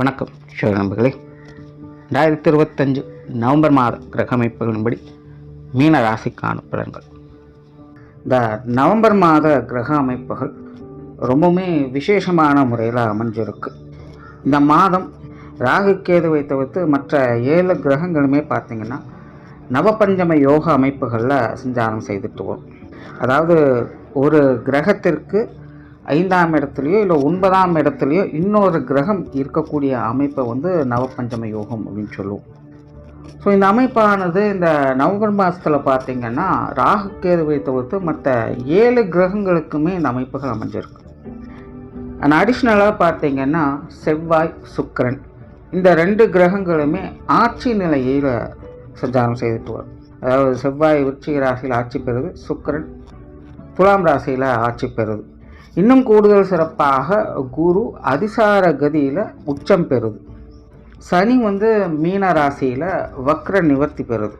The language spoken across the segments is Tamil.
வணக்கம் ஷோர் நண்பர்களே. 2025 நவம்பர் மாத கிரக அமைப்புகளின்படி மீன ராசிக்கான பலன்கள். இந்த நவம்பர் மாத கிரக அமைப்புகள் ரொம்பவுமே விசேஷமான முறையில் அமைஞ்சிருக்கு. இந்த மாதம் ராகு கேதுவை தவிர்த்து மற்ற 7 கிரகங்களுமே பார்த்திங்கன்னா நவபஞ்சம யோக அமைப்புகளில் சஞ்சாரம் செய்துட்டு வரும். அதாவது ஒரு கிரகத்திற்கு 5ஆம் இடத்துலையோ இல்லை 9ஆம் இடத்துலையோ இன்னொரு கிரகம் இருக்கக்கூடிய அமைப்பை நவபஞ்சம யோகம் அப்படின்னு சொல்லுவோம். ஸோ இந்த அமைப்பானது இந்த நவம்பர் மாதத்தில் பார்த்திங்கன்னா ராகு கேதுவை தவிர்த்து மற்ற 7 கிரகங்களுக்குமே இந்த அமைப்புகள் அமைஞ்சிருக்கு. அண்ட் அடிஷ்னலாக பார்த்திங்கன்னா செவ்வாய், சுக்கிரன் இந்த 2 கிரகங்களுமே ஆட்சி நிலையில் சஞ்சாரம் செய்துட்டு வரும். அதாவது செவ்வாய் விருச்சிக ராசியில் ஆட்சி பெறுது, சுக்கிரன் துலாம் ராசியில் ஆட்சி பெறுது. இன்னும் கூடுதல் சிறப்பாக குரு அதிசார கதியில் உச்சம் பெறுது. சனி மீன ராசியில் வக்ர நிவர்த்தி பெறுது.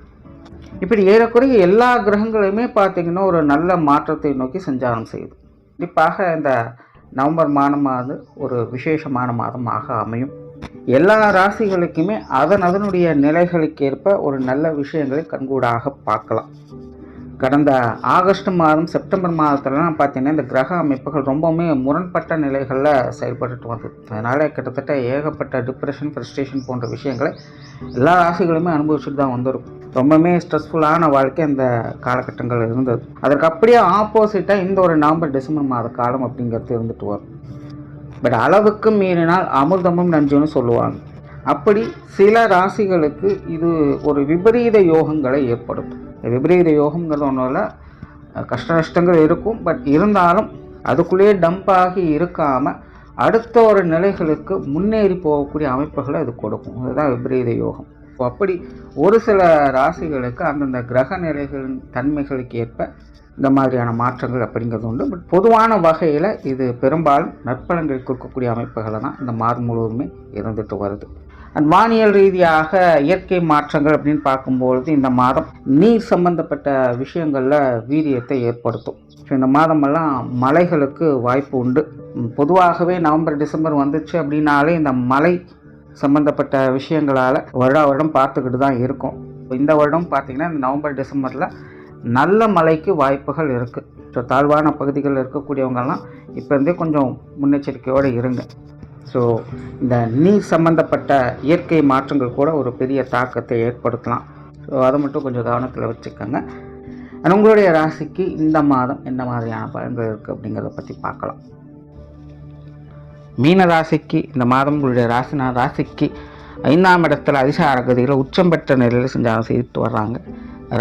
இப்படி ஏறக்குறைய எல்லா கிரகங்களுமே பார்த்திங்கன்னா ஒரு நல்ல மாற்றத்தை நோக்கி சஞ்சாரம் செய்யுது. கண்டிப்பாக இந்த நவம்பர் மாதமானது ஒரு விசேஷமான மாதமாக அமையும். எல்லா ராசிகளுக்குமே அதனுடைய நிலைகளுக்கு ஏற்ப ஒரு நல்ல விஷயங்களை கண்கூடாக பார்க்கலாம். கடந்த ஆகஸ்ட் மாதம், செப்டம்பர் மாதத்துலலாம் பார்த்திங்கன்னா இந்த கிரக அமைப்புகள் ரொம்பவுமே முரண்பட்ட நிலைகளில் செயல்பட்டு வந்தது. அதனால் கிட்டத்தட்ட ஏகப்பட்ட டிப்ரெஷன், ஃப்ரஸ்ட்ரேஷன் போன்ற விஷயங்களை எல்லா ராசிகளுமே அனுபவிச்சுட்டு தான் வந்திருக்கும். ரொம்பவுமே ஸ்ட்ரெஸ்ஃபுல்லான வாழ்க்கை இந்த காலகட்டங்கள் இருந்தது. அதற்கு அப்படியே ஆப்போசிட்டாக இந்த ஒரு நவம்பர் டிசம்பர் மாத காலம் அப்படிங்கிறது இருந்துட்டு வரும். பட் அளவுக்கு மீறினால் அமிர்தமும் நஞ்சுன்னு சொல்லுவாங்க. அப்படி சில ராசிகளுக்கு இது ஒரு விபரீத யோகங்களை ஏற்படுத்தும். விபரீத யோகங்கிறது ஒன்றும் கஷ்ட நஷ்டங்கள் இருக்கும். பட் இருந்தாலும் அதுக்குள்ளேயே டம்பாகி இருக்காமல் அடுத்த ஒரு நிலைகளுக்கு முன்னேறி போகக்கூடிய அமைப்புகளை அது கொடுக்கும். அதுதான் விபரீத யோகம். அப்படி ஒரு சில ராசிகளுக்கு அந்தந்த கிரக நிலைகளின் தன்மைகளுக்கு ஏற்ப இந்த மாதிரியான மாற்றங்கள் அப்படிங்கிறது உண்டு. பட் பொதுவான வகையில் இது பெரும்பாலும் நற்பலன்கள் கொடுக்கக்கூடிய அமைப்புகளை தான் இந்த மாதம் முழுவதுமே இருந்துட்டு வருது. அண்ட் வானியல் ரீதியாக இயற்கை மாற்றங்கள் அப்படின்னு பார்க்கும்பொழுது இந்த மாதம் நீர் சம்பந்தப்பட்ட விஷயங்களில் வீரியத்தை ஏற்படுத்தும். ஸோ இந்த மாதமெல்லாம் மழைகளுக்கு வாய்ப்பு உண்டு. பொதுவாகவே நவம்பர் டிசம்பர் வந்துச்சு அப்படின்னாலே இந்த மழை சம்பந்தப்பட்ட விஷயங்களால் வருடம் பார்த்துக்கிட்டு தான் இருக்கும். இந்த வருடம் பார்த்திங்கன்னா இந்த நவம்பர் டிசம்பரில் நல்ல மழைக்கு வாய்ப்புகள் இருக்குது. ஸோ தாழ்வான பகுதிகளில் இருக்கக்கூடியவங்கெல்லாம் இப்போ இருந்தே கொஞ்சம் முன்னெச்சரிக்கையோடு இருங்க. ஸோ இந்த நீர் சம்பந்தப்பட்ட இயற்கை மாற்றங்கள் கூட ஒரு பெரிய தாக்கத்தை ஏற்படுத்தலாம். ஸோ அதை மட்டும் கொஞ்சம் கவனத்தில் வச்சுக்கோங்க. ஆனால் உங்களுடைய ராசிக்கு இந்த மாதம் என்ன மாதிரியான பலன்கள் இருக்குது அப்படிங்கிறத பற்றி பார்க்கலாம். மீன ராசிக்கு இந்த மாதம் உங்களுடைய ராசிக்கு 5ஆம் இடத்துல அதிசார கதியில் உச்சம் பெற்ற நிலையில் சஞ்சாரம் செய்துட்டு வர்றாங்க.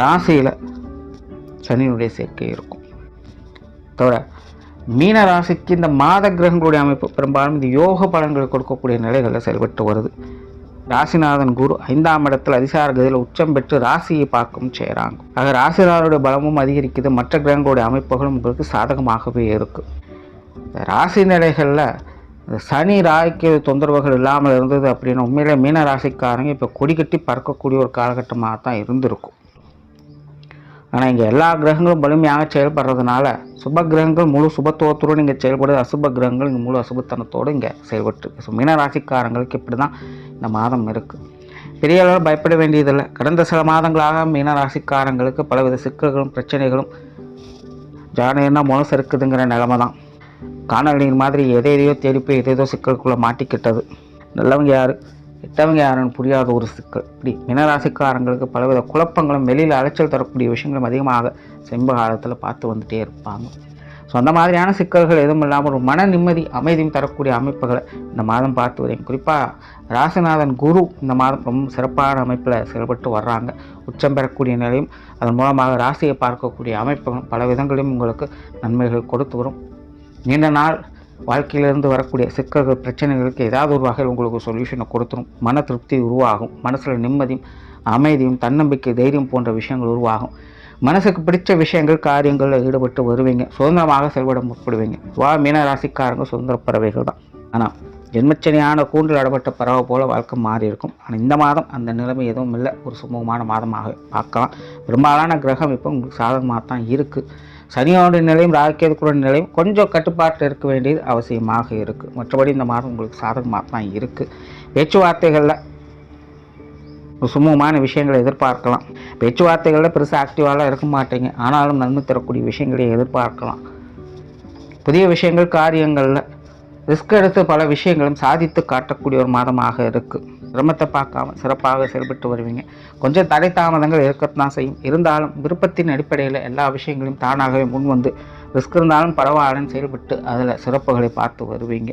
ராசியில் சனியினுடைய சேர்க்கை இருக்கும். தவிர மீன ராசிக்கு இந்த மாத கிரகங்களுடைய அமைப்பு பெரும்பாலும் இந்த யோக பலன்களை கொடுக்கக்கூடிய நிலைகளில் செயல்பட்டு வருது. ராசிநாதன் குரு 5ஆம் இடத்தில் அதிசார கதியில் உச்சம் பெற்று ராசியை பார்க்கும் செய்கிறாங்க. ஆக ராசிநாதனுடைய பலமும் அதிகரிக்குது. மற்ற கிரகங்களுடைய அமைப்புகளும் உங்களுக்கு சாதகமாகவே இருக்குது. இந்த ராசி நிலைகளில் சனி ராய்க்கு தொந்தரவுகள் இல்லாமல் இருந்தது அப்படின்னு உண்மையிலே மீன ராசிக்காரங்க இப்போ கொடி கட்டி பறக்கக்கூடிய ஒரு காலகட்டமாக தான் இருந்திருக்கும். ஆனால் இங்கே எல்லா கிரகங்களும் வலிமையாக செயல்படுறதுனால சுப கிரகங்கள் முழு சுபத்துவத்தோடு இங்கே செயல்படுது, அசுப கிரகங்கள் இங்கே முழு அசுபத்தனத்தோடு இங்கே செயல்பட்டுருக்கு. ஸோ மீனராசிக்காரங்களுக்கு இப்படி தான் இந்த மாதம் இருக்குது. பெரிய அளவில் பயப்பட வேண்டியதில்லை. கடந்த சில மாதங்களாக மீனராசிக்காரங்களுக்கு பலவித சிக்கல்களும் பிரச்சனைகளும் ஜானகன்னா முனசு இருக்குதுங்கிற நிலைமை தான். காணல் நீர் மாதிரி எதையோ தேடி போய் எதேதோ சிக்கலுக்குள்ளே மாட்டிக்கிட்டது. நல்லவங்க யார் கெட்டவங்க யாருன்னு புரியாத ஒரு சிக்கல். இப்படி மீனராசிக்காரங்களுக்கு பலவித குழப்பங்களும் வெளியில் அலைச்சல் தரக்கூடிய விஷயங்களும் அதிகமாக செம்ப காலத்தில் பார்த்து வந்துகிட்டே இருப்பாங்க. ஸோ அந்த மாதிரியான சிக்கல்கள் எதுவும் இல்லாமல் ஒரு மன நிம்மதி அமைதியும் தரக்கூடிய அமைப்புகளை இந்த மாதம் பார்த்து வரீங்க. குறிப்பாக ராசிநாதன் குரு இந்த மாதம் ரொம்ப சிறப்பான அமைப்பில் செயல்பட்டு வர்றாங்க. உச்சம் பெறக்கூடிய நிலையும் அதன் மூலமாக ராசியை பார்க்கக்கூடிய அமைப்புகளும் பல விதங்களையும் உங்களுக்கு நன்மைகள் கொடுத்து வரும். நீண்ட நாள் வாழ்க்கையிலிருந்து வரக்கூடிய சிக்கல்கள் பிரச்சனைகளுக்கு ஏதாவது ஒரு வகையில் உங்களுக்கு சொல்யூஷனை கொடுத்துரும். மன திருப்தி உருவாகும். மனசில் நிம்மதியும் அமைதியும் தன்னம்பிக்கை தைரியம் போன்ற விஷயங்கள் உருவாகும். மனசுக்கு பிடிச்ச விஷயங்கள் காரியங்களில் ஈடுபட்டு வருவீங்க. சுதந்திரமாக செயல்பட முற்படுவீங்க. மீன ராசிக்காரங்க சுதந்திர பறவைகள் தான். ஆனால் ஜென்மச்சனியான கூண்டில் அடப்பட்ட பறவை போல வாழ்க்கை மாறி இருக்கும். ஆனால் இந்த மாதம் அந்த நிலைமை எதுவும் இல்லை. ஒரு சுமூகமான மாதமாக பார்க்கலாம். பெரும்பாலான கிரகம் இப்போ உங்களுக்கு சாதகமாக தான் இருக்குது. சனியோட நிலையும் ராகுகேதுக்குள்ள நிலையும் கொஞ்சம் கட்டுப்பாட்டில் இருக்க வேண்டியது அவசியமாக இருக்குது. மற்றபடி இந்த மாதம் உங்களுக்கு சாதகமாக தான் இருக்குது. பேச்சுவார்த்தைகளில் சுமூகமான விஷயங்களை எதிர்பார்க்கலாம். பேச்சுவார்த்தைகளில் பெருசாக ஆக்டிவாலாம் இருக்க மாட்டீங்க, ஆனாலும் நன்மை தரக்கூடிய விஷயங்களை எதிர்பார்க்கலாம். புதிய விஷயங்கள் காரியங்களில் ரிஸ்க் எடுத்து பல விஷயங்களும் சாதித்து காட்டக்கூடிய ஒரு மாதமாக இருக்குது. சிரமத்தை பார்க்காம சிறப்பாக செயல்பட்டு வருவீங்க. கொஞ்சம் தடை தாமதங்கள் இருக்கத்தான் செய்யும், இருந்தாலும் விருப்பத்தின் அடிப்படையில் எல்லா விஷயங்களையும் தானாகவே முன் வந்து ரிஸ்க் இருந்தாலும் பரவாயில்லன்னு செயல்பட்டு அதில் சிறப்புகளை பார்த்து வருவீங்க.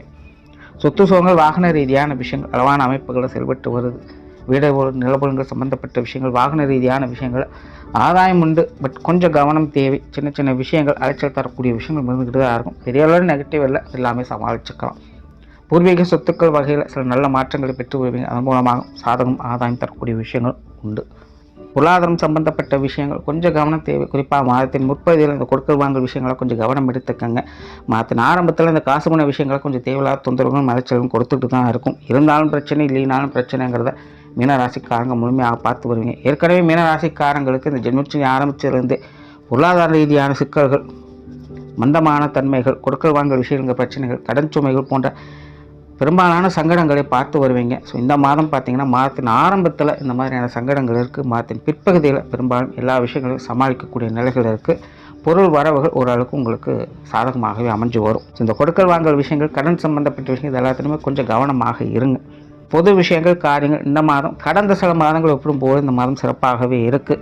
சொத்து சுகங்கள் வாகன ரீதியான விஷயங்கள் அளவான அமைப்புகளை செயல்பட்டு வருது. வீடு நிலபுலங்கள் சம்பந்தப்பட்ட விஷயங்கள் வாகன ரீதியான விஷயங்கள் ஆதாயம் உண்டு, பட் கொஞ்சம் கவனம் தேவை. சின்ன சின்ன விஷயங்கள் அலைச்சல் தரக்கூடிய விஷயங்கள் இருந்துக்கிட்டு தான் இருக்கும். பெரிய அளவில் நெகட்டிவ் இல்லை, எல்லாமே சமாளிச்சுக்கலாம். பூர்வீக சொத்துக்கள் வகையில் சில நல்ல மாற்றங்களை பெற்று வருவீங்க. அதன் மூலமாக சாதகம் ஆதாயம் தரக்கூடிய விஷயங்கள் உண்டு. பொருளாதாரம் சம்பந்தப்பட்ட விஷயங்கள் கொஞ்சம் கவனம் தேவை. குறிப்பாக மாதத்தின் முற்பகுதியில் இந்த கொடுக்கல் வாங்கல் விஷயங்களை கொஞ்சம் கவனம் எடுத்துக்கங்க. மாதத்தின் ஆரம்பத்தில் இந்த காசு பண விஷயங்களை கொஞ்சம் தேவையில்லாத தொந்தரவுகளும் மலைச்சலும் கொடுத்துட்டு தான் இருக்கும். இருந்தாலும் பிரச்சனை, இல்லைனாலும் பிரச்சனைங்கிறத மீனராசிக்காரங்க முழுமையாக பார்த்து வருவீங்க. ஏற்கனவே மீனராசிக்காரங்களுக்கு இந்த ஜென்மச்சனி ஆரம்பிச்சிருந்து பொருளாதார ரீதியான சிக்கல்கள், மந்தமான தன்மைகள், கொடுக்கல் வாங்கல் விஷயங்கள் பிரச்சனைகள், கடன் சுமைகள் போன்ற பெரும்பாலான சங்கடங்களை பார்த்து வருவீங்க. ஸோ இந்த மாதம் பார்த்திங்கன்னா மாதத்தின் ஆரம்பத்தில் இந்த மாதிரியான சங்கடங்கள் இருக்குது. மாதத்தின் பிற்பகுதியில் பெரும்பாலும் எல்லா விஷயங்களையும் சமாளிக்கக்கூடிய நிலைகள் இருக்குது. பொருள் வரவுகள் ஓரளவுக்கு உங்களுக்கு சாதகமாகவே அமைஞ்சு வரும். இந்த கொடுக்கல் வாங்கல் விஷயங்கள், கடன் சம்பந்தப்பட்ட விஷயங்கள் எல்லாத்துலேயுமே கொஞ்சம் கவனமாக இருங்க. பொது விஷயங்கள் காரியங்கள் இந்த மாதம் கடந்த சில மாதங்கள் ஒப்பிடும்போது இந்த மாதம் சிறப்பாகவே இருக்குது.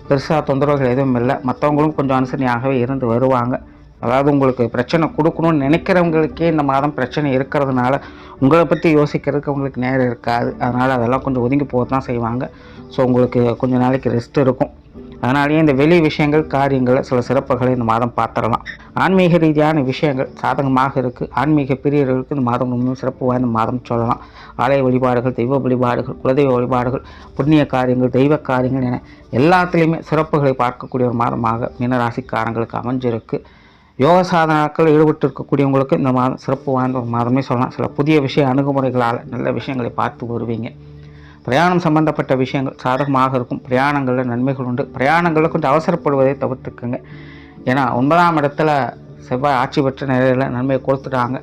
பெருசாக தொந்தரவுகள் எதுவும் இல்லை. மற்றவங்களும் கொஞ்சம் அனுசரணையாகவே இருந்து வருவாங்க. அதாவது உங்களுக்கு பிரச்சனை கொடுக்கணும்னு நினைக்கிறவங்களுக்கே இந்த மாதம் பிரச்சனை இருக்கிறதுனால உங்களை பற்றி யோசிக்கிறதுக்கு உங்களுக்கு நேரம் இருக்காது. அதனால் அதெல்லாம் கொஞ்சம் ஒதுங்கி போக தான் செய்வாங்க. ஸோ உங்களுக்கு கொஞ்சம் நாளைக்கு ரெஸ்ட் இருக்கும். அதனாலேயே இந்த வெளி விஷயங்கள் காரியங்களில் சில சிறப்புகளை இந்த மாதம் பார்த்துடலாம். ஆன்மீக ரீதியான விஷயங்கள் சாதகமாக இருக்குது. ஆன்மீக பிரியர்களுக்கு இந்த மாதம் இன்னும் சிறப்பு வாய்ந்த மாதம் சொல்லலாம். ஆலய வழிபாடுகள், தெய்வ வழிபாடுகள், குலதெய்வ வழிபாடுகள், புண்ணிய காரியங்கள், தெய்வ காரியங்கள் என எல்லாத்துலேயுமே சிறப்புகளை பார்க்கக்கூடிய ஒரு மாதமாக மீனராசிக்காரங்களுக்கு அமைஞ்சிருக்கு. யோக சாதனாக்கள் ஈடுபட்டு இருக்கக்கூடியவங்களுக்கு இந்த மாதம் சிறப்பு வாய்ந்த ஒரு மாதமே சொல்லலாம். சில புதிய விஷய அணுகுமுறைகளால் நல்ல விஷயங்களை பார்த்து வருவீங்க. பிரயாணம் சம்பந்தப்பட்ட விஷயங்கள் சாதகமாக இருக்கும். பிரயாணங்களில் நன்மைகள் உண்டு. பிரயாணங்களில் கொஞ்சம் அவசரப்படுவதை தவிர்த்துக்குங்க. ஏன்னா 9ஆம் இடத்துல செவ்வாய் ஆட்சி பெற்ற நிலையில் நன்மையை கொடுத்துட்டாங்க.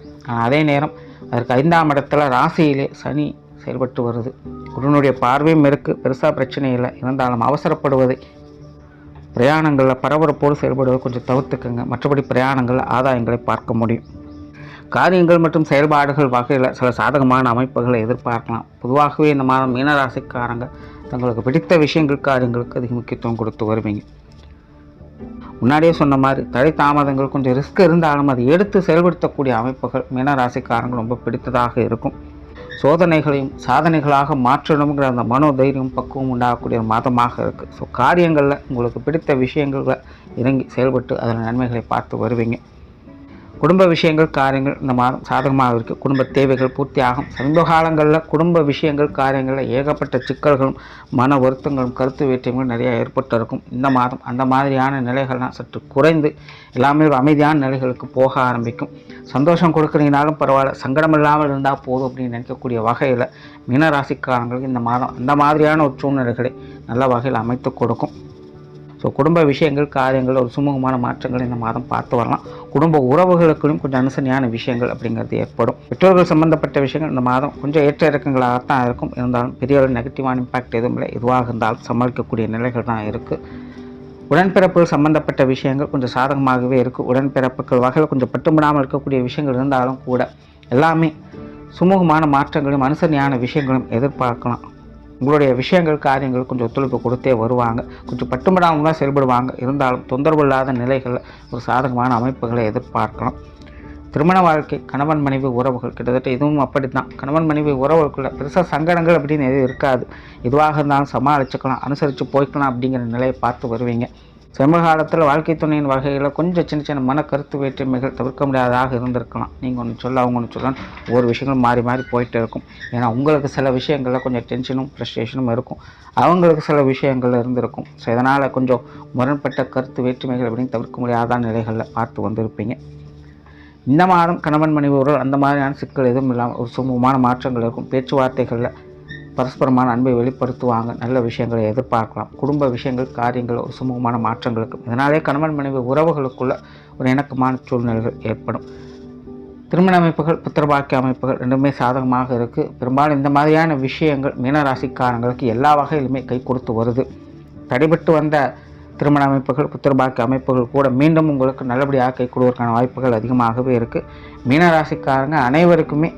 அதே நேரம் அதற்கு 5ஆம் இடத்துல ராசியிலே சனி செயல்பட்டு வருது. குருனுடைய பார்வையும் இருக்குது. பெருசாக பிரச்சனை இல்லை. இருந்தாலும் அவசரப்படுவதை, பிரயாணங்களில் பரபரப்போடு செயல்படுவதை கொஞ்சம் தவிர்த்துக்குங்க. மற்றபடி பிரயாணங்களில் ஆதாயங்களை பார்க்க முடியும். காரியங்கள் மற்றும் செயல்பாடுகள் வகையில் சில சாதகமான அமைப்புகளை எதிர்பார்க்கலாம். பொதுவாகவே இந்த மாதம் மீனராசிக்காரங்க தங்களுக்கு பிடித்த விஷயங்கள் காரியங்களுக்கு அதிக முக்கியத்துவம் கொடுத்து வருவீங்க. முன்னாடியே சொன்ன மாதிரி தடை தாமதங்கள் கொஞ்சம் ரிஸ்க் இருந்தாலும் அதை எடுத்து செயல்படுத்தக்கூடிய அமைப்புகள் மீனராசிக்காரங்க ரொம்ப பிடித்ததாக இருக்கும். சோதனைகளையும் சாதனைகளாக மாற்றணுங்கிற அந்த மனோதைரியம் பக்குவம் உண்டாகக்கூடிய மாதமாக இருக்குது. ஸோ காரியங்களில் உங்களுக்கு பிடித்த விஷயங்களை இறங்கி செயல்பட்டு அதில் நன்மைகளை பார்த்து வருவீங்க. குடும்ப விஷயங்கள் காரியங்கள் இந்த மாதம் சாதகமாக இருக்குது. குடும்ப தேவைகள் பூர்த்தியாகும். சமீப காலங்களில் குடும்ப விஷயங்கள் காரியங்களில் ஏகப்பட்ட சிக்கல்களும் மன வருத்தங்களும் கருத்து வேற்றுமைகளும் நிறைய ஏற்பட்டு இருக்கும். இந்த மாதம் அந்த மாதிரியான நிலைகள்லாம் சற்று குறைந்து எல்லாமே ஒரு அமைதியான நிலைகளுக்கு போக ஆரம்பிக்கும். சந்தோஷம் கொடுக்குறீங்கனாலும் பரவாயில்ல, சங்கடம் இல்லாமல் இருந்தால் போதும் அப்படின்னு நினைக்கக்கூடிய வகையில் மீனராசிக்காரங்களுக்கு இந்த மாதம் அந்த மாதிரியான ஒரு சூழ்நிலைகளை நல்ல வகையில் அமைத்து கொடுக்கும். ஸோ குடும்ப விஷயங்கள் காரியங்கள் ஒரு சுமூகமான மாற்றங்கள் இந்த மாதம் பார்த்து வரலாம். குடும்ப உறவுகளுக்கும் கொஞ்சம் அனுசரணையான விஷயங்கள் அப்படிங்கிறது ஏற்படும். பெற்றோர்கள் சம்பந்தப்பட்ட விஷயங்கள் இந்த மாதம் கொஞ்சம் ஏற்ற இறக்கங்களாகத்தான் இருக்கும். இருந்தாலும் பெரிய ஒரு நெகட்டிவான இம்பாக்ட் எதுவும் இல்லை. எதுவாக இருந்தாலும் சமாளிக்கக்கூடிய நிலைகள் தான் இருக்குது. உடன்பிறப்புகள் சம்பந்தப்பட்ட விஷயங்கள் கொஞ்சம் சாதகமாகவே இருக்குது. உடன்பிறப்புகள் வகையில் கொஞ்சம் பட்டுமிடாமல் இருக்கக்கூடிய விஷயங்கள் இருந்தாலும் கூட எல்லாமே சுமூகமான மாற்றங்களும் அனுசரணையான விஷயங்களும் எதிர்பார்க்கலாம். உங்களுடைய விஷயங்கள் காரியங்கள் கொஞ்சம் ஒத்துழைப்பு கொடுத்தே வருவாங்க. கொஞ்சம் பட்டுமிடாமல் தான் செயல்படுவாங்க. இருந்தாலும் தொந்தரவு இல்லாத நிலைகளில் ஒரு சாதகமான அமைப்புகளை எதிர்பார்க்கலாம். திருமண வாழ்க்கை, கணவன் மனைவி உறவுகள் கிட்டத்தட்ட இதுவும் அப்படி தான். கணவன் மனைவி உறவுகளுக்குள்ள பெருசாக சங்கடங்கள் அப்படின்னு எதுவும் இருக்காது. எதுவாக இருந்தாலும் சமாளிச்சுக்கலாம், அனுசரித்து போய்க்கலாம் அப்படிங்கிற நிலையை பார்த்து வருவீங்க. சமீபகாலத்தில் வாழ்க்கை துணையின் வகையில் கொஞ்சம் சின்ன சின்ன மன கருத்து வேற்றுமைகள் தவிர்க்க முடியாததாக இருந்திருக்கலாம். நீங்கள் ஒன்று சொல்ல அவங்க ஒன்று சொல்லலாம், ஒவ்வொரு விஷயங்களும் மாறி மாறி போயிட்டு இருக்கும். ஏன்னா உங்களுக்கு சில விஷயங்களில் கொஞ்சம் டென்ஷனும் ஃப்ரஸ்ட்ரேஷனும் இருக்கும், அவங்களுக்கு சில விஷயங்கள் இருந்திருக்கும். ஸோ இதனால் கொஞ்சம் முரண்பட்ட கருத்து வேற்றுமைகள் அப்படின்னு தவிர்க்க முடியாத நிலைகளில் பார்த்து வந்திருப்பீங்க. இந்த மாதம் கணவன் மனைவி உறவு அந்த மாதிரியான சிக்கல் எதுவும் இல்லாமல் ஒரு சுமூகமான மாற்றங்கள் இருக்கும். பேச்சுவார்த்தைகளில் பரஸ்பரமான அன்பை வெளிப்படுத்துவாங்க. நல்ல விஷயங்களை எதிர்பார்க்கலாம். குடும்ப விஷயங்கள் காரியங்கள் ஒரு சுமூகமான மாற்றங்களுக்கு இதனாலே கணவன் மனைவி உறவுகளுக்குள்ள ஒரு இணக்கமான சூழ்நிலைகள் ஏற்படும். திருமண அமைப்புகள், புத்திரபாக்கிய அமைப்புகள் ரெண்டுமே சாதகமாக இருக்குது. பெரும்பாலும் இந்த மாதிரியான விஷயங்கள் மீனராசிக்காரங்களுக்கு எல்லா வகையிலுமே கை கொடுத்து வருது. தடைபட்டு வந்த திருமண அமைப்புகள், புத்திரபாக்கிய அமைப்புகள் கூட மீண்டும் உங்களுக்கு நல்லபடியாக கை கொடுவதற்கான வாய்ப்புகள் அதிகமாகவே இருக்குது. மீனராசிக்காரங்க அனைவருக்குமே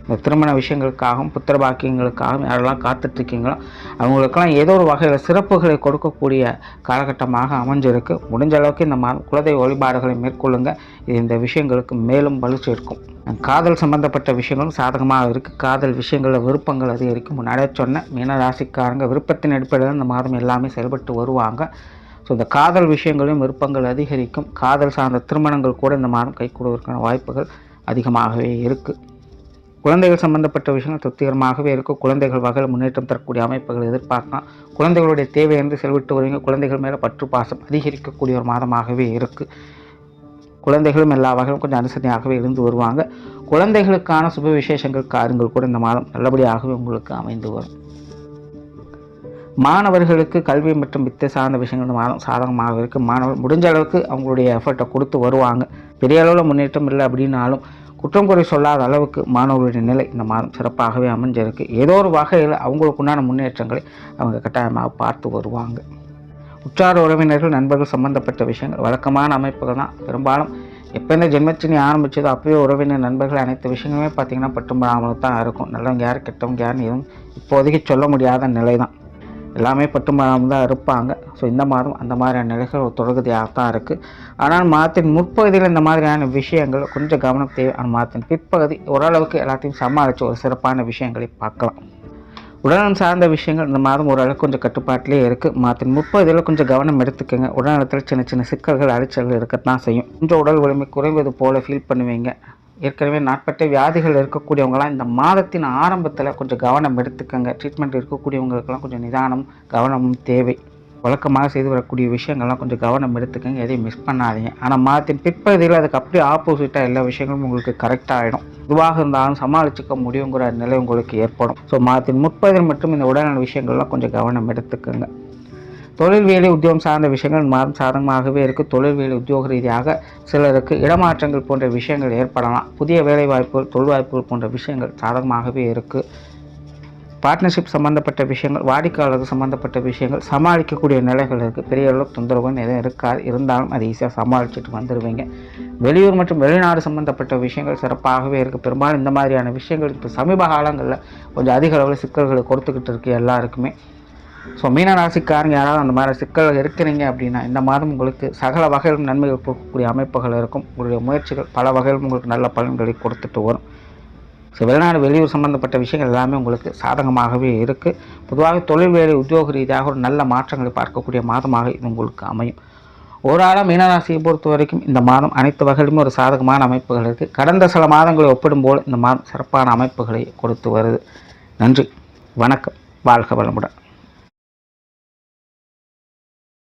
இந்த திருமண விஷயங்களுக்காகவும் புத்திரபாக்கியங்களுக்காகவும் யாரெல்லாம் காத்துட்ருக்கீங்களோ அவங்களுக்கெல்லாம் ஏதோ ஒரு வகையில் சிறப்புகளை கொடுக்கக்கூடிய காலகட்டமாக அமைஞ்சிருக்கு. முடிஞ்ச அளவுக்கு இந்த குலதெய்வ வழிபாடுகளை மேற்கொள்ளுங்கள். இது இந்த விஷயங்களுக்கு மேலும் வலு சேர்க்கும். காதல் சம்பந்தப்பட்ட விஷயங்களும் சாதகமாக இருக்குது. காதல் விஷயங்களில் விருப்பங்கள் அதிகரிக்கும். முன்னாடியே சொன்ன மீனராசிக்காரங்க விருப்பத்தின் அடிப்படையில் இந்த மாதம் எல்லாமே செயல்பட்டு வருவாங்க. ஸோ இந்த காதல் விஷயங்களையும் விருப்பங்கள் அதிகரிக்கும். காதல் சார்ந்த திருமணங்கள் கூட இந்த மாதம் கைகூடுவதற்கான வாய்ப்புகள் அதிகமாகவே இருக்குது. குழந்தைகள் சம்பந்தப்பட்ட விஷயங்கள் திருப்திகரமாகவே இருக்கும். குழந்தைகள் வகையில் முன்னேற்றம் தரக்கூடிய அமைப்புகள் எதிர்பார்க்கலாம். குழந்தைகளுடைய தேவையின்றி செலவிட்டு வருவீங்க. குழந்தைகள் மேலே பற்று பாசம் அதிகரிக்கக்கூடிய ஒரு மாதமாகவே இருக்குது. குழந்தைகளும் எல்லா வகையிலும் கொஞ்சம் அனுசரணையாகவே இருந்து வருவாங்க. குழந்தைகளுக்கான சுப விசேஷங்கள் காரியங்கள் கூட இந்த மாதம் நல்லபடியாகவே உங்களுக்கு அமைந்து வரும். மாணவர்களுக்கு கல்வி மற்றும் வித்தை சார்ந்த விஷயங்கள் இந்த மாதம் சாதகமாக இருக்குது. மாணவர் முடிஞ்ச அளவுக்கு அவங்களுடைய எஃபர்ட்டை கொடுத்து வருவாங்க. பெரிய அளவில் முன்னேற்றம் இல்லை அப்படின்னாலும் குற்றம் குறை சொல்லாத அளவுக்கு மாணவர்களுடைய நிலை இந்த மாதம் சிறப்பாகவே அமைஞ்சிருக்கு. ஏதோ ஒரு வகையில் அவங்களுக்கு உண்டான முன்னேற்றங்களை அவங்க கட்டாயமாக பார்த்து வருவாங்க. உற்றார உறவினர்கள், நண்பர்கள் சம்பந்தப்பட்ட விஷயங்கள் வழக்கமான அமைப்புகள் தான். பெரும்பாலும் எப்போ இந்த ஜென்மச்சினி ஆரம்பிச்சதோ அப்போயே உறவினர், நண்பர்கள் அனைத்து விஷயங்களுமே பார்த்திங்கன்னா பட்டும்படாமல் தான் இருக்கும். நல்லவங்க யார் கெட்டவங்க யாருன்னு எதுவும் இப்போதைக்கு சொல்ல முடியாத நிலை தான். எல்லாமே பட்டும்படாமல் தான் இருப்பாங்க. ஸோ இந்த மாதம் அந்த மாதிரியான நிலைகள் ஒரு தொடர்கதியாக தான் இருக்குது. ஆனால் மாதத்தின் முற்பகுதியில் இந்த மாதிரியான விஷயங்கள் கொஞ்சம் கவனம் தேவை. ஆனால் மாதத்தின் பிற்பகுதி ஓரளவுக்கு எல்லாத்தையும் சமாளித்து ஒரு சிறப்பான விஷயங்களை பார்க்கலாம். உடல்நலம் சார்ந்த விஷயங்கள் இந்த மாதம் ஓரளவுக்கு கொஞ்சம் கட்டுப்பாட்டிலே இருக்குது. மாதத்தின் முற்பகுதியில் கொஞ்சம் கவனம் எடுத்துக்கோங்க. உடல்நலத்தில் சின்ன சின்ன சிக்கல்கள், அலைச்சல்கள் இருக்கத்தான் செய்யும். கொஞ்சம் உடல் வலிமை குறைவது போல் ஃபீல் பண்ணுவீங்க. ஏற்கனவே நாட்பட்ட வியாதிகள் இருக்கக்கூடியவங்களாம் இந்த மாதத்தின் ஆரம்பத்தில் கொஞ்சம் கவனம் எடுத்துக்கங்க. ட்ரீட்மெண்ட் இருக்கக்கூடியவங்களுக்கெல்லாம் கொஞ்சம் நிதானம், கவனமும் தேவை. வழக்கமாக செய்து வரக்கூடிய விஷயங்கள்லாம் கொஞ்சம் கவனம் எடுத்துக்கங்க. எதையும் மிஸ் பண்ணாதீங்க. ஆனால் மாதத்தின் பிற்பகுதியில் அதுக்கு அப்படியே ஆப்போசிட்டாக எல்லா விஷயங்களும் உங்களுக்கு கரெக்டாக ஆகிடும். இதுவாக இருந்தாலும் சமாளிச்சுக்க முடியுங்கிற நிலை உங்களுக்கு ஏற்படும். ஸோ மாதத்தின் முற்பகுதியில் மட்டும் இந்த உடல்நல விஷயங்கள்லாம் கொஞ்சம் கவனம் எடுத்துக்கங்க. தொழில் வேலை உத்தியோகம் சார்ந்த விஷயங்கள் மாதம் சாதகமாகவே இருக்குது. தொழில் வேலை உத்தியோக ரீதியாக சிலருக்கு இடமாற்றங்கள் போன்ற விஷயங்கள் ஏற்படலாம். புதிய வேலை வாய்ப்புகள், தொழில் வாய்ப்புகள் போன்ற விஷயங்கள் சாதகமாகவே இருக்குது. பார்ட்னர்ஷிப் சம்மந்தப்பட்ட விஷயங்கள், வாடிக்கையாளர்கள் சம்மந்தப்பட்ட விஷயங்கள் சமாளிக்கக்கூடிய நிலைகள் இருக்குது. பெரிய அளவு தொந்தரவுன்னு எதுவும் இருக்காது. இருந்தாலும் அதை ஈஸியாக சமாளிச்சுட்டு வந்துடுவீங்க. வெளியூர் மற்றும் வெளிநாடு சம்மந்தப்பட்ட விஷயங்கள் சிறப்பாகவே இருக்குது. பெரும்பாலும் இந்த மாதிரியான விஷயங்கள் இப்போ சமீப காலங்களில் கொஞ்சம் அதிக அளவில் சிக்கல்களை கொடுத்துக்கிட்டு இருக்குது எல்லாருக்குமே. ஸோ மீனராசிக்காரங்க யாராவது அந்த மாதிரி சிக்கல்கள் இருக்கிறீங்க அப்படின்னா இந்த மாதம் உங்களுக்கு சகல வகையிலும் நன்மைகள் கொடுக்கக்கூடிய அமைப்புகள் இருக்கும். உங்களுடைய முயற்சிகள் பல வகையிலும் உங்களுக்கு நல்ல பலன்களை கொடுத்துட்டு வரும். ஸோ வெளிநாடு, வெளியூர் சம்பந்தப்பட்ட விஷயங்கள் எல்லாமே உங்களுக்கு சாதகமாகவே இருக்குது. பொதுவாக தொழில் வேலை உத்தியோக ரீதியாக ஒரு நல்ல மாற்றங்களை பார்க்கக்கூடிய மாதமாக இது உங்களுக்கு அமையும். ஓராளாக மீனராசியை பொறுத்த வரைக்கும் இந்த மாதம் அனைத்து வகையிலுமே ஒரு சாதகமான அமைப்புகள் இருக்குது. கடந்த சில மாதங்களை ஒப்பிடும்போது இந்த மாதம் சிறப்பான அமைப்புகளை கொடுத்து வருது. நன்றி, வணக்கம், வாழ்க வளமுடன்.